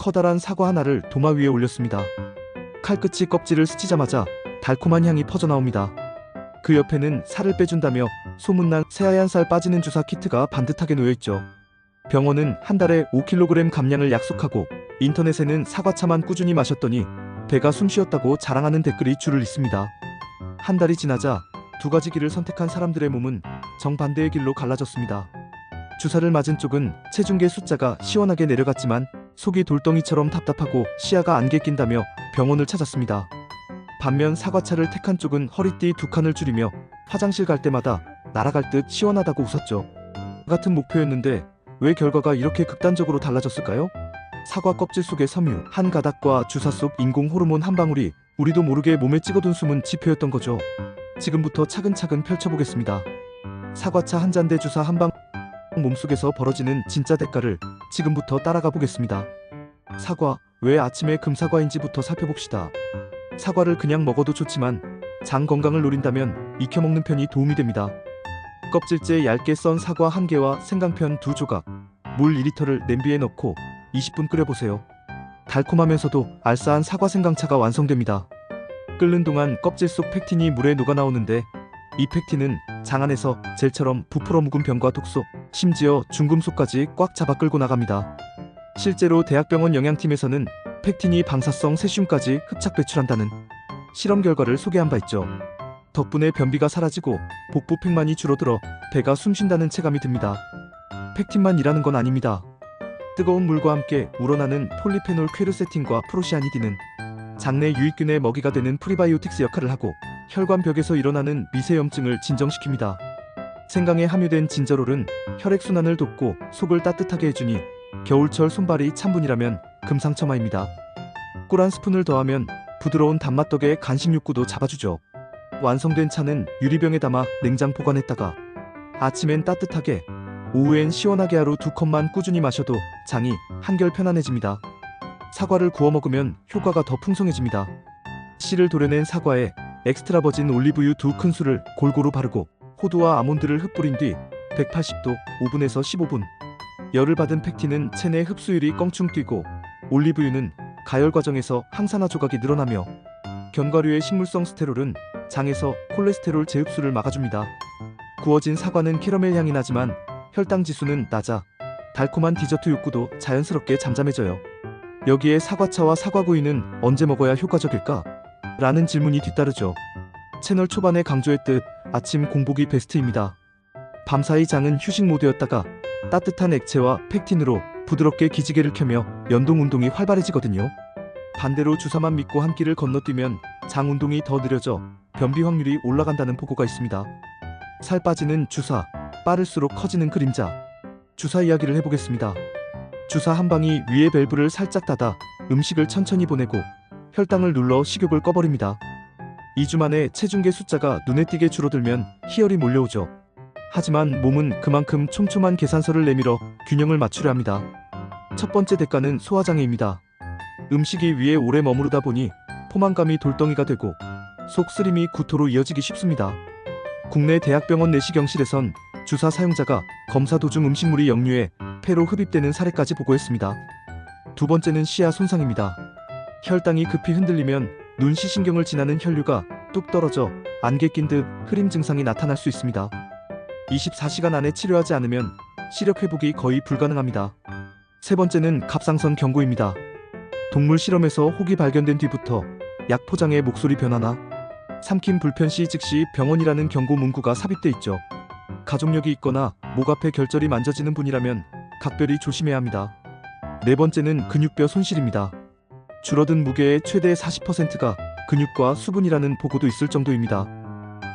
커다란 사과 하나를 도마 위에 올렸습니다. 칼끝이 껍질을 스치자마자 달콤한 향이 퍼져나옵니다. 그 옆에는 살을 빼준다며 소문난 새하얀 살 빠지는 주사 키트가 반듯하게 놓여있죠. 병원은 한 달에 5kg 감량을 약속하고 인터넷에는 사과차만 꾸준히 마셨더니 배가 숨쉬었다고 자랑하는 댓글이 줄을 잇습니다. 한 달이 지나자 두 가지 길을 선택한 사람들의 몸은 정반대의 길로 갈라졌습니다. 주사를 맞은 쪽은 체중계 숫자가 시원하게 내려갔지만 속이 돌덩이처럼 답답하고 시야가 안개 낀다며 병원을 찾았습니다. 반면 사과차를 택한 쪽은 허리띠 2칸을 줄이며 화장실 갈 때마다 날아갈 듯 시원하다고 웃었죠. 같은 목표였는데 왜 결과가 이렇게 극단적으로 달라졌을까요? 사과 껍질 속의 섬유 한 가닥과 주사 속 인공 호르몬 한 방울이 우리도 모르게 몸에 찍어둔 숨은 지표였던 거죠. 지금부터 차근차근 펼쳐보겠습니다. 사과차 한 잔 대 주사 한 방 몸속에서 벌어지는 진짜 대가를 지금부터 따라가 보겠습니다. 사과, 왜 아침에 금사과인지부터 살펴봅시다. 사과를 그냥 먹어도 좋지만 장 건강을 노린다면 익혀 먹는 편이 도움이 됩니다. 껍질째 얇게 썬 사과 1개와 생강편 2조각, 물 2리터를 냄비에 넣고 20분 끓여보세요. 달콤하면서도 알싸한 사과 생강차가 완성됩니다. 끓는 동안 껍질 속 펙틴이 물에 녹아나오는데 이 펙틴은 장 안에서 젤처럼 부풀어 묵은 병과 독소, 심지어 중금속까지 꽉 잡아 끌고 나갑니다. 실제로 대학병원 영양팀에서는 펙틴이 방사성 세슘까지 흡착 배출한다는 실험 결과를 소개한 바 있죠. 덕분에 변비가 사라지고 복부팩만이 줄어들어 배가 숨쉰다는 체감이 듭니다. 펙틴만 일하는 건 아닙니다. 뜨거운 물과 함께 우러나는 폴리페놀 퀘르세틴과 프로시아니딘은 장내 유익균의 먹이가 되는 프리바이오틱스 역할을 하고 혈관벽에서 일어나는 미세염증을 진정시킵니다. 생강에 함유된 진저롤은 혈액순환을 돕고 속을 따뜻하게 해주니 겨울철 손발이 찬분이라면 금상첨화입니다. 꿀 한 스푼을 더하면 부드러운 단맛덕에 간식 욕구도 잡아주죠. 완성된 차는 유리병에 담아 냉장 보관했다가 아침엔 따뜻하게, 오후엔 시원하게 하루 2컵만 꾸준히 마셔도 장이 한결 편안해집니다. 사과를 구워 먹으면 효과가 더 풍성해집니다. 씨를 도려낸 사과에 엑스트라 버진 올리브유 2큰술을 골고루 바르고 호두와 아몬드를 흩뿌린 뒤 180도 오븐에서 15분. 열을 받은 펙틴은 체내 흡수율이 껑충 뛰고 올리브유는 가열 과정에서 항산화 조각이 늘어나며 견과류의 식물성 스테롤은 장에서 콜레스테롤 재흡수를 막아줍니다. 구워진 사과는 캐러멜 향이 나지만 혈당 지수는 낮아 달콤한 디저트 욕구도 자연스럽게 잠잠해져요. 여기에 사과차와 사과구이는 언제 먹어야 효과적일까? 라는 질문이 뒤따르죠. 채널 초반에 강조했듯 아침 공복이 베스트입니다. 밤사이 장은 휴식 모드였다가 따뜻한 액체와 펙틴으로 부드럽게 기지개를 켜며 연동 운동이 활발해지거든요. 반대로 주사만 믿고 한 끼를 건너뛰면 장 운동이 더 느려져 변비 확률이 올라간다는 보고가 있습니다. 살 빠지는 주사, 빠를수록 커지는 그림자. 주사 이야기를 해보겠습니다. 주사 한 방이 위에 밸브를 살짝 닫아 음식을 천천히 보내고 혈당을 눌러 식욕을 꺼버립니다. 2주 만에 체중계 숫자가 눈에 띄게 줄어들면 희열이 몰려오죠. 하지만 몸은 그만큼 촘촘한 계산서를 내밀어 균형을 맞추려 합니다. 첫 번째 대가는 소화장애입니다. 음식이 위에 오래 머무르다 보니 포만감이 돌덩이가 되고 속 쓰림이 구토로 이어지기 쉽습니다. 국내 대학병원 내시경실에선 주사 사용자가 검사 도중 음식물이 역류해 폐로 흡입되는 사례까지 보고했습니다. 두 번째는 시야 손상입니다. 혈당이 급히 흔들리면 눈 시신경을 지나는 혈류가 뚝 떨어져 안개 낀 듯 흐림 증상이 나타날 수 있습니다. 24시간 안에 치료하지 않으면 시력 회복이 거의 불가능합니다. 세 번째는 갑상선 경고입니다. 동물 실험에서 혹이 발견된 뒤부터 약 포장의 목소리 변화나 삼킴 불편 시 즉시 병원이라는 경고 문구가 삽입돼 있죠. 가족력이 있거나 목 앞에 결절이 만져지는 분이라면 각별히 조심해야 합니다. 네 번째는 근육뼈 손실입니다. 줄어든 무게의 최대 40%가 근육과 수분이라는 보고도 있을 정도입니다.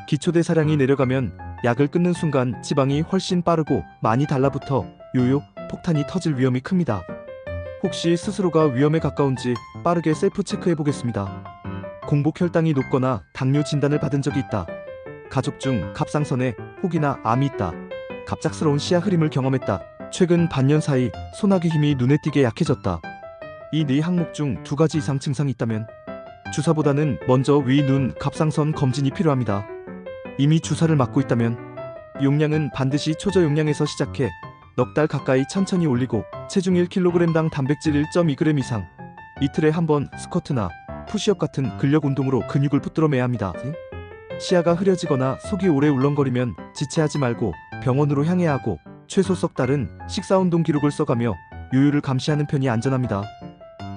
기초대사량이 내려가면 약을 끊는 순간 지방이 훨씬 빠르고 많이 달라붙어 요요 폭탄이 터질 위험이 큽니다. 혹시 스스로가 위험에 가까운지 빠르게 셀프 체크해 보겠습니다. 공복 혈당이 높거나 당뇨 진단을 받은 적이 있다. 가족 중 갑상선에 혹이나 암이 있다. 갑작스러운 시야 흐림을 경험했다. 최근 반년 사이 소나기 힘이 눈에 띄게 약해졌다. 이 네 항목 중 2가지 이상 증상이 있다면 주사보다는 먼저 위, 눈, 갑상선 검진이 필요합니다. 이미 주사를 맞고 있다면 용량은 반드시 초저용량에서 시작해 넉 달 가까이 천천히 올리고 체중 1kg당 단백질 1.2g 이상, 이틀에 한 번 스쿼트나 푸시업 같은 근력 운동으로 근육을 붙들어매야 합니다. 시야가 흐려지거나 속이 오래 울렁거리면 지체하지 말고 병원으로 향해야 하고, 최소 석 달은 식사 운동 기록을 써가며 요요를 감시하는 편이 안전합니다.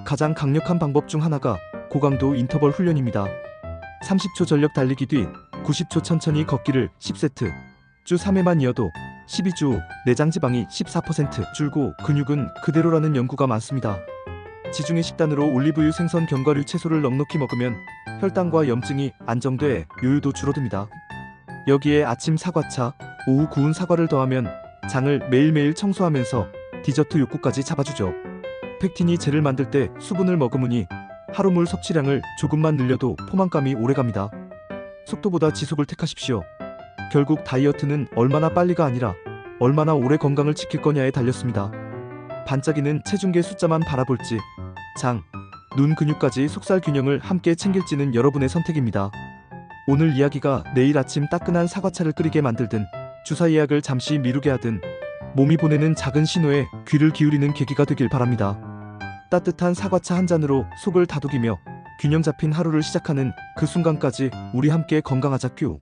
가장 강력한 방법 중 하나가 고강도 인터벌 훈련입니다. 30초 전력 달리기 뒤 90초 천천히 걷기를 10세트, 주 3회만 이어도 12주 후 내장 지방이 14% 줄고 근육은 그대로라는 연구가 많습니다. 지중해 식단으로 올리브유, 생선, 견과류, 채소를 넉넉히 먹으면 혈당과 염증이 안정돼 요요도 줄어듭니다. 여기에 아침 사과차, 오후 구운 사과를 더하면 장을 매일매일 청소하면서 디저트 욕구까지 잡아주죠. 팩틴이 젤을 만들 때 수분을 머금으니 하루 물 섭취량을 조금만 늘려도 포만감이 오래갑니다. 속도보다 지속을 택하십시오. 결국 다이어트는 얼마나 빨리가 아니라 얼마나 오래 건강을 지킬 거냐에 달렸습니다. 반짝이는 체중계 숫자만 바라볼지 장, 눈 근육까지 속살 균형을 함께 챙길지는 여러분의 선택입니다. 오늘 이야기가 내일 아침 따끈한 사과차를 끓이게 만들든 주사 예약을 잠시 미루게 하든 몸이 보내는 작은 신호에 귀를 기울이는 계기가 되길 바랍니다. 따뜻한 사과차 한 잔으로 속을 다독이며 균형 잡힌 하루를 시작하는 그 순간까지 우리 함께 건강하자. 큐.